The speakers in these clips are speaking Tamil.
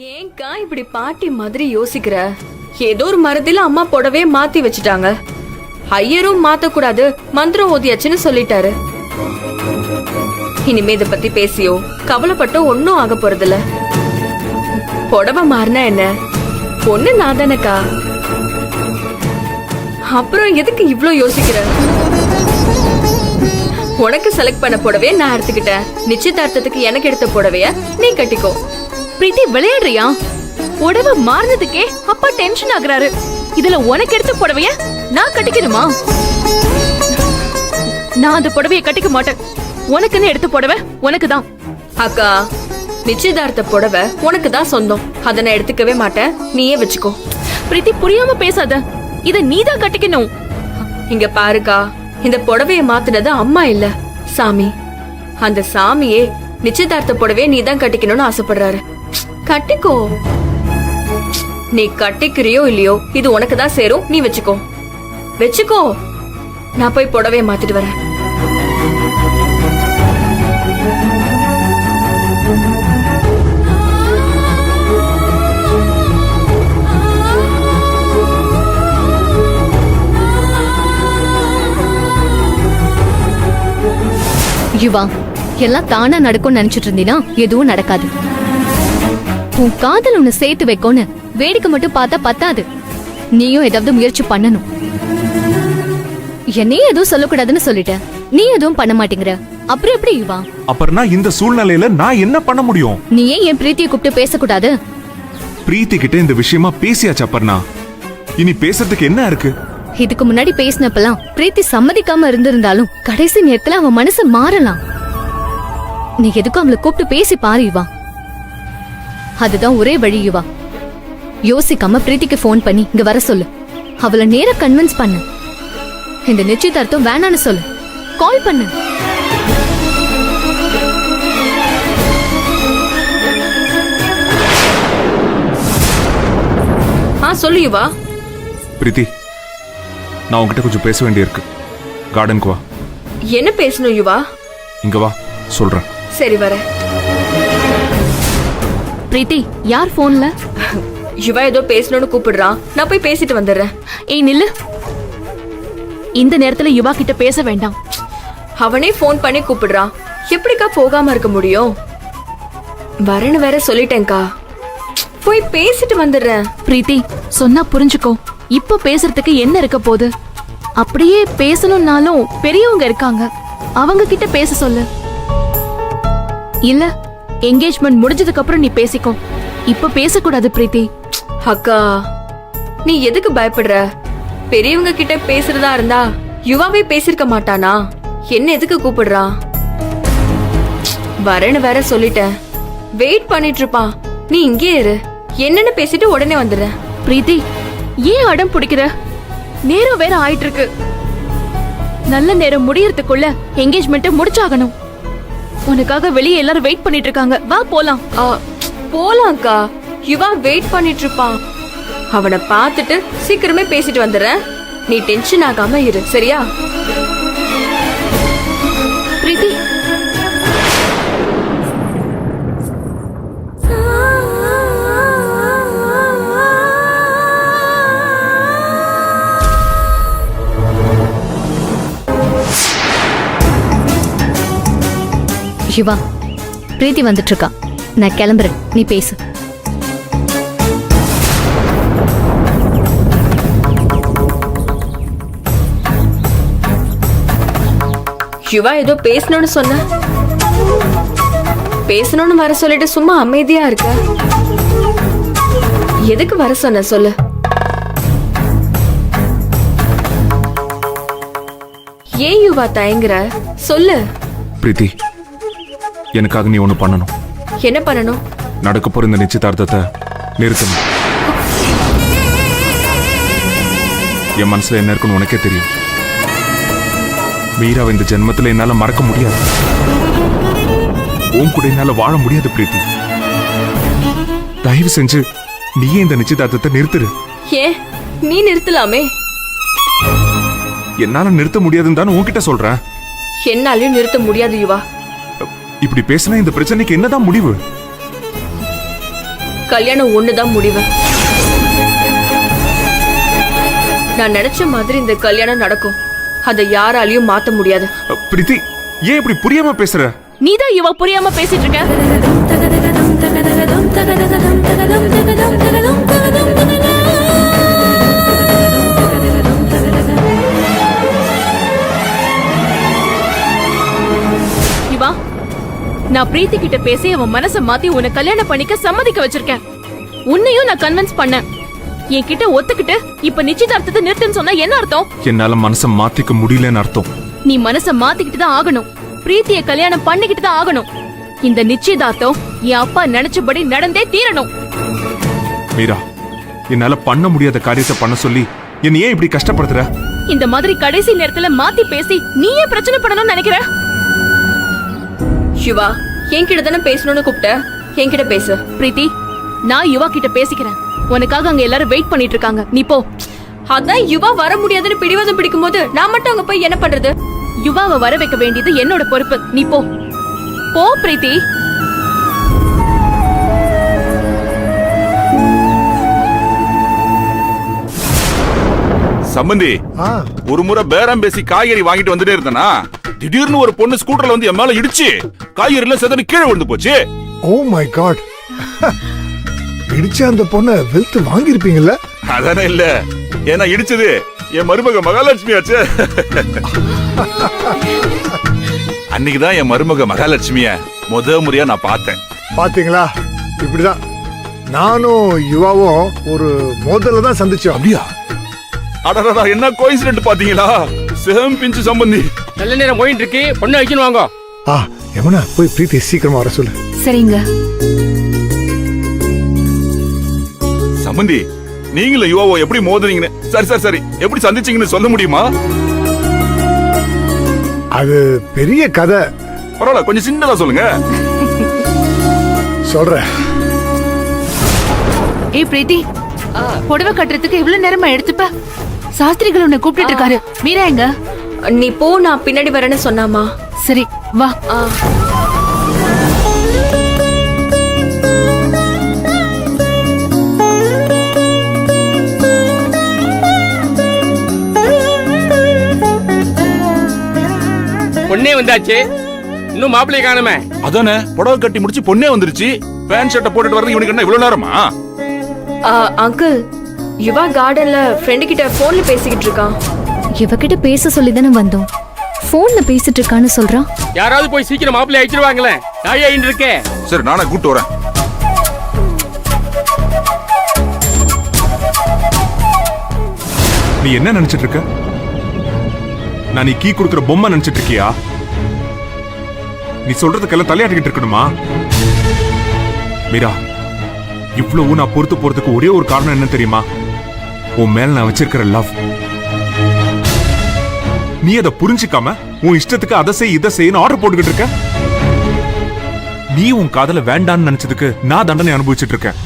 ஏங்கா இப்படி பாட்டி மாதிரி யோசிக்கிற? ஏதோ ஒரு மரத்துல அம்மா புடவே மாத்தி வச்சுட்டாங்க. ஐயரும் மாத்தக்கூடாது, மந்திரம் ஓதியாச்சுன்னு சொல்லிட்டாரு. இனிமே இத பத்தி பேசியோ கவலைப்பட்டோ ஒன்னும் ஆக போறதில்ல. புடவை மாறினா என்ன, பொண்ணு நான் தானக்கா. அப்புறம் எதுக்கு இவ்ளோ யோசிக்கிற? உனக்கு செலக்ட் பண்ண புடவைய நான் எடுத்துக்கிட்டேன். நிச்சயதார்த்தத்துக்கு எனக்கு எடுத்த புடவைய நீ கட்டிக்கோ. பிரீத்தி விளையாடுறியா? புடவை மாறினதுக்கே அப்பா டென்ஷன் ஆகுறாரு. இதுல உனக்கு எடுத்த புடவைய நான் கட்டிக்கணுமா? நான் அந்த புடவைய கட்டிக்க மாட்டேன். உனக்குன்னு எடுத்த புடவை உனக்கு தான். அக்கா, நிச்சயதார்த்த புடவை உனக்கு தான் சொந்தம். அதை நான் எடுத்துக்கவே மாட்டேன், நீயே வச்சுக்கோ. பிரீத்தி புரியாம பேசாத. இத நீதான் கட்டிக்கணும். இங்க பாருக்கா, இந்த புடவைய மாத்துனது அம்மா இல்ல, சாமி. அந்த சாமியே நிச்சயதார்த்த புடவைய நீ தான் கட்டிக்கணும்னு ஆசைப்படுறாரு. கட்டிக்கோ. நீ கட்டிக்கிறியோ இல்லையோ, இது உனக்கு தான் சேரும், நீ வச்சுக்கோ. வச்சுக்கோ. நான் போய் புடவைய மாத்திட்டு வரேன். யுவா, எல்லாம் தானா நடக்கும் நினைச்சிட்டு இருந்தீனா எதுவும் நடக்காது. உன் காதல் உன்னை சேர்த்து வைக்கோன்னு வேடிக்கை மட்டும் பார்த்தா பத்தாது. நீயும் ஏதாவது முயற்சி பண்ணணும். என்னையும் எதுவும் சொல்லக்கூடாதுன்னு சொல்லிட்ட. நீ எதுவும் பண்ண மாட்டேங்கிற. அப்புறம் எப்படி யுவா? அப்புறம் இந்த சூழ்நிலையில நான் என்ன பண்ண முடியும்? நீ ஏன் என் பிரீத்தியை கூப்பிட்டு பேசக்கூடாது? பிரீத்தி கிட்ட இந்த விஷயமா பேசியாச்சு. அப்பர்னா, இனி பேசுறதுக்கு என்ன இருக்கு? இதுக்கு முன்னாடி பேசினப்பெல்லாம் பிரீத்தி சம்மதிக்காம இருந்திருந்தாலும் கடைசி நேரத்துல அவன் மனசு மாறலாம். நீ எதுக்கும் அவளை கூப்பிட்டு பேசி பாரு யுவா. அதுதான் ஒரே வழி யுவா. யோசிக்காம பிரீத்திக்கு போன் பண்ணி இங்க வர சொல்லு. அவளை நேர கன்வின்ஸ் பண்ணு. இந்த நிச்சயதார்த்தம் வேணான்னு சொல்லு. கால் பண்ணு. சொல்லு யுவா. பிரீத்தி, நான் உன்கிட்ட கொஞ்சம் பேச வேண்டியிருக்கு. கார்டனுக்கு வா. என்ன பேசணும் யுவா? இங்க வா, சொல்றேன். சரி, வர. பிரீத்தி, யார் போன்ல? யுவா ஏதோ பேசணும்னு கூப்பிடுறான், நான் போய் பேசிட்டு வந்துடுறேன். ஏய் நில்லு. இந்த நேரத்துல யுவா கிட்ட பேச வேண்டாம். அவனே போன் பண்ணி கூப்பிடுறான், எப்படிக்கா போகாம இருக்க முடியும்? வரேன்னு வேற சொல்லிட்டேன்க்கா. போய் பேசிட்டு வந்துடுறேன். பிரீத்தி, சொன்னா புரிஞ்சுக்கோ. இப்ப பேசுறதுக்கு என்ன இருக்க போகுது? அப்படியே பேசணும்னாலும் பெரியவங்க இருக்காங்க, அவங்க கிட்ட பேச சொல்லு. இல்ல, என்கேஜ்மெண்ட் முடிஞ்சதுக்கு அப்புறம் நீ பேசிக்கோ. இப்ப பேசக்கூடாது பிரீத்தி. அக்கா, நீ எதுக்கு பயப்படுற? பெரியவங்க கிட்ட பேசுறதா இருந்தா யுவாவே பேசிருக்க மாட்டானா? என்ன எதுக்கு கூப்பிடுறா? வரேன்னு வேற சொல்லிட்டேன். வெயிட் பண்ணிட்டு இருப்பான். நீ இங்கே இரு, என்னன்னு பேசிட்டு உடனே வந்துடுறேன். பிரீத்தி, ஏன் அடம் பிடிக்கிற? நேரம் வேற ஆயிட்டு இருக்கு. நல்ல நேரம் முடியறதுக்குள்ள என்கேஜ்மெண்ட் முடிச்சாகணும். உனக்காக வெளியே எல்லாரும் வெயிட் பண்ணிட்டு இருக்காங்க. வா போலாம். போலாம்க்கா. யுவா வெயிட் பண்ணிட்டு இருப்பான். அவனை பார்த்துட்டு சீக்கிரமே பேசிட்டு வந்துடுறேன். நீ டென்ஷன் ஆகாம இரு, சரியா? பிரீத்தி, யுவா, பிரீத்தி வந்துட்டு இருக்கா. நான் கிளம்புறேன், நீ பேசு. யுவா ஏதோ பேசணும்னு சொன்ன. பேசணும்னு வர சொல்லிட்டு சும்மா அமைதியா இருக்க. எதுக்கு வர சொன்ன சொல்லு. ஏன் யுவா தயங்குற? சொல்லு. பிரீத்தி, எனக்காக நீ ஒண்ணு பண்ணணும். என்ன பண்ணணும்? நடக்க போற இந்த நிச்சயதார்த்தத்தை நிறுத்தணும். என் மனசுல என்ன இருக்குன்னு உனக்கே தெரியும். மீராவை இந்த ஜென்மத்துல என்னால மறக்க முடியாது. உன் கூட என்னால வாழ முடியாது பிரீத்தி. தயவு செஞ்சு நீயே இந்த நிச்சயதார்த்தத்தை நிறுத்துரு. ஏன் நீ நிறுத்தலாமே? என்னால நிறுத்த முடியாதுன்னு தான் உன்கிட்ட சொல்றேன். என்னாலையும் நிறுத்த முடியாது யுவா. இப்படி பேசினா இந்த பிரச்சனைக்கு என்னதான் முடிவு? கல்யாணம் ஒண்ணுதான் முடிவு. நான் நினைச்ச மாதிரி இந்த கல்யாணம் நடக்கும். அதை யாராலையும் மாத்த முடியாது. பிரீத்தி, ஏன் இப்படி புரியாம பேசுற? நீதான் இவ புரியாம பேசிட்டு இருக்க. இவா, நான் பிரீத்தி கிட்ட பேசி அவன் மனச மாத்தி உன்னை கல்யாணம் பண்ணிக்க சம்மதிக்க வச்சிருக்கேன். உன்னையும் நான் கன்வின்ஸ் பண்ணேன். என்கிட்ட ஒத்துக்கிட்டு இப்ப நிச்சயதார்த்தத்தை நிறுத்துன்னு சொன்னா என்ன அர்த்தம்? என்னால மனசை மாத்திக்க முடியலன்னு அர்த்தம். நீ மனச மாத்திக்கிட்டு தான் ஆகணும். பிரீத்திய கல்யாணம் பண்ணிக்கிட்டு தான் ஆகணும். இந்த நிச்சயதார்த்தம் என் அப்பா நினைச்சபடி நடந்தே தீரணும். மீரா, என்னால பண்ண முடியாத காரியத்தை பண்ண சொல்லி என்ன ஏன் இப்படி கஷ்டப்படுத்துற? இந்த மாதிரி கடைசி நேரத்துல மாத்தி பேசி நீயே பிரச்சனை பண்ணணும்னு நினைக்கிற? சிவா, என்கிட்ட தானே பேசணும்னு கூப்பிட்ட, என்கிட்ட பேசு. பிரீத்தி, நான் யுவா கிட்ட பேசிக்கிறேன். உனக்காக அங்க எல்லாரும் வெயிட் பண்ணிட்டு இருக்காங்க. நீ போ. அதான் யுவா வர முடியாதுன்னு பிடிவாதம் பிடிக்கும் போது நான் மட்டும் அங்க போய் என்ன பண்றது? யுவாவை வர வைக்க வேண்டியது என்னோட பொறுப்பு. நீ போ போ பிரீத்தி. சம்பந்தி, ஒரு முறை பேரம் பேசி காய்கறி வாங்கிட்டு வந்துட்டே இருந்தனா திடீர்னு ஒரு பொண்ணு ஸ்கூட்டர்ல வந்து என் மேல இடிச்சு காய்கறில செதறி கீழே விழுந்து போச்சு. Oh my god. இடிச்ச அந்த பொண்ணை வெல்த் வாங்கிருப்பீங்கல்ல? அதானே இல்ல, ஏன்னா இடிச்சது என் மருமக மகாலட்சுமி ஆச்சு. அன்னைக்குதான் என் மருமக மகாலட்சுமிய முத முறையா நான் பார்த்தேன். பாத்தீங்களா, இப்படிதான் நானும் யுவாவும் ஒரு மோதல்ல தான் சந்திச்சோம். அப்படியா? அடடா, என்ன கோயின்சிடென்ட் பாத்தீங்களா? சேம் பிஞ்சு சம்பந்தி. நல்ல நேரம் போயிட்டு இருக்கு, பொண்ணு வைக்கணும் வாங்க. யமுனா, போய் பிரீத்தி சீக்கிரமா வர சொல்லு. சரிங்க. சம்பந்தி, நீங்களும் யுவாவோ எப்படி மோதுறீங்கன்னு, சரி சரி சரி எப்படி சந்திச்சீங்கன்னு சொல்ல முடியுமா? அது பெரிய கதை. பரவாயில்ல, கொஞ்சம் சின்னதா சொல்லுங்க. சொல்றேன். ஏய் பிரீத்தி, புடவை கட்டுறதுக்கு இவ்வளவு நேரமா எடுத்துப்ப? சாஸ்திரிகள் உன்னை கூப்பிட்டு இருக்காரு. மீரா எங்க? நீ போ, நான் பின்னாடி வரேன்னு சொன்னாமா. சரி வா. பொண்ணே வந்தாச்சு, இன்னும் மாப்பிள்ளைய காணுமே. அதானே, புடவை கட்டி முடிச்சு பொண்ணே வந்துருச்சு. பேண்ட் ஷர்ட்டை போட்டுட்டு வரது இவனுக்கு என்ன இவ்வளவு நேரமா? அங்கிள், யுவா கார்டன்ல ஃப்ரெண்டு கிட்ட போன்ல பேசிக்கிட்டு இருக்கான். இவகிட்ட பேச சொல்லி தானே வந்தோம். போன்ல பேசிட்டு இருக்கான்னு சொல்றான். யாராவது போய் சீக்கிரம் மாப்பிள்ளை அழிச்சிருவாங்களே, நாயா இருக்கே. சரி, நானே கூட்டு வரேன். நீ என்ன நினைச்சிட்டு இருக்க? நான் நீ கீ கொடுக்கிற பொம்மை நினைச்சிட்டு இருக்கியா? நீ சொல்றதுக்கெல்லாம் தலையாட்டிக்கிட்டு இருக்கணுமா? மீரா, இவ்வளவு நான் பொறுத்து போறதுக்கு ஒரே ஒரு காரணம் என்ன தெரியுமா? உன் மேல நான் வச்சிருக்கிற லவ். நீ அதை புரிஞ்சுக்காம உன் இஷ்டத்துக்கு அதை செய் இதை செய்யன்னு ஆர்டர் போட்டுக்கிட்டு இருக்க. நீ உன் காதல வேண்டான்னு நினைச்சதுக்கு நான் தண்டனை அனுபவிச்சுட்டு இருக்கேன்.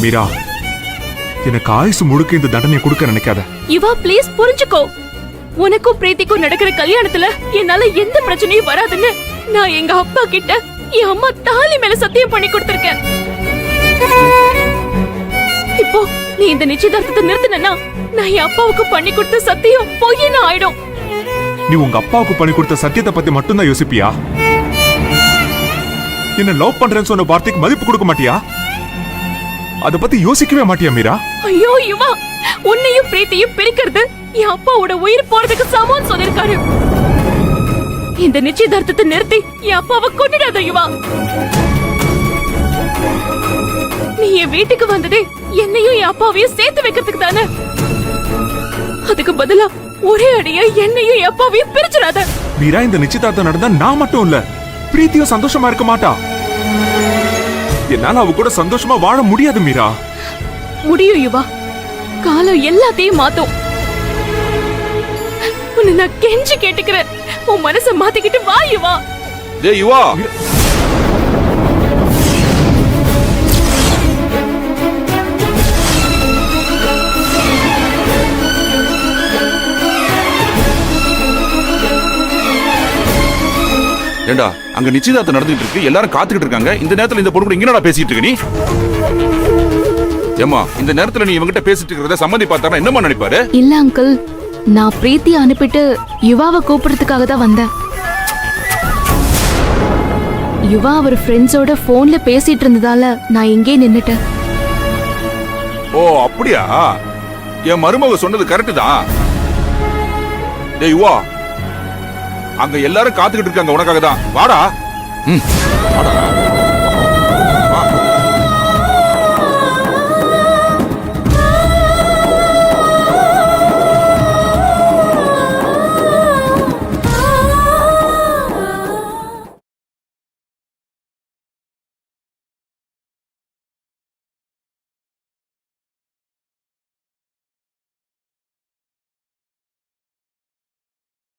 மீரா, எனக்கு ஆயுசு முழுக்க இந்த தண்டனையை கொடுக்க நினைக்காத. யுவா, ப்ளீஸ் புரிஞ்சுக்கோ. உனக்கும் பிரீத்திக்கும் நடக்கிற கல்யாணத்துல என்னால எந்த பிரச்சனையும் வராதுன்னு நான் எங்க அப்பா கிட்ட என் அம்மா தாலி மேல சத்தியம் பண்ணி கொடுத்திருக்கேன். இப்போ நீ இந்த நிச்சயதார்த்தத்தை நிறுத்தினா நான் என் அப்பாவுக்கு பண்ணி கொடுத்த சத்தியம் பொய்ன்னு ஆயிடும். நீ உங்க அப்பாவுக்கு பண்ணி கொடுத்த சத்தியத்தை பத்தி மட்டும்தான் யோசிப்பியா? என்ன லவ் பண்றேன்னு சொன்ன வார்த்தைக்கு மதிப்பு கொடுக்க மாட்டியா? அத பத்தி யோசிக்கவே மாட்டியா மீரா? ஐயோ யுவா, உன்னையும் பிரீத்தியும் பிரிக்கிறது என் அப்பாவோட உயிர் போறதுக்கு சமம்னு சொல்லிருக்காரு. இந்த நிச்சயதார்த்தத்தை நிறுத்தி என் அப்பாவை கொன்னுடாத யுவா. நீ என் வீட்டுக்கு வந்ததே என்னையும் என் அப்பாவையும் சேர்த்து வைக்கிறதுக்கு தானே. அதுக்கு பதிலா ஒரே அடியா என்னையும் என் அப்பாவையும் பிரிச்சிடாத. மீரா, இந்த நிச்சயதார்த்தம் நடந்தா நான் மட்டும் இல்ல, பிரீத்தியும் சந்தோஷமா இருக்க மாட்டா. என்னால அவ கூட சந்தோஷமா வாழ முடியாது மீரா. முடியும் யுவா, காலம் எல்லாத்தையும் மாத்தும். உன்னை நான் கெஞ்சி கேட்டுக்கிறேன், உன் மனசை மாத்திக்கிட்டு வா யுவா. டேய் யுவா, ஏண்டா, அங்க நிச்சயதார்த்தம் நடந்துட்டு இருக்கு, எல்லாரும் காத்துக்கிட்டு இருக்காங்க. இந்த நேரத்துல இந்த பொண்ணு கூட என்னடா பேசிட்டு இருக்க நீ? ஏமா இந்த நேரத்துல நீ இவங்கிட்ட பேசிட்டு இருக்கிறத சம்மந்தி பார்த்தாரா என்னமா நினைப்பாரு? இல்ல அங்கிள், நான் பிரீத்தி அனுப்பிட்டு யுவாவை கூப்பிடுறதுக்காக தான் வந்தேன். யுவா அவர் ஃப்ரெண்ட்ஸோட போன்ல பேசிட்டு இருந்ததால நான் இங்கே நின்னுட்டேன். ஓ அப்படியா? என் மருமக சொன்னது கரெக்ட் தான். டேய் யுவா, அங்க எல்லாரும் காத்துக்கிட்டு இருக்காங்க உனக்காக தான். வாடா. வாடா.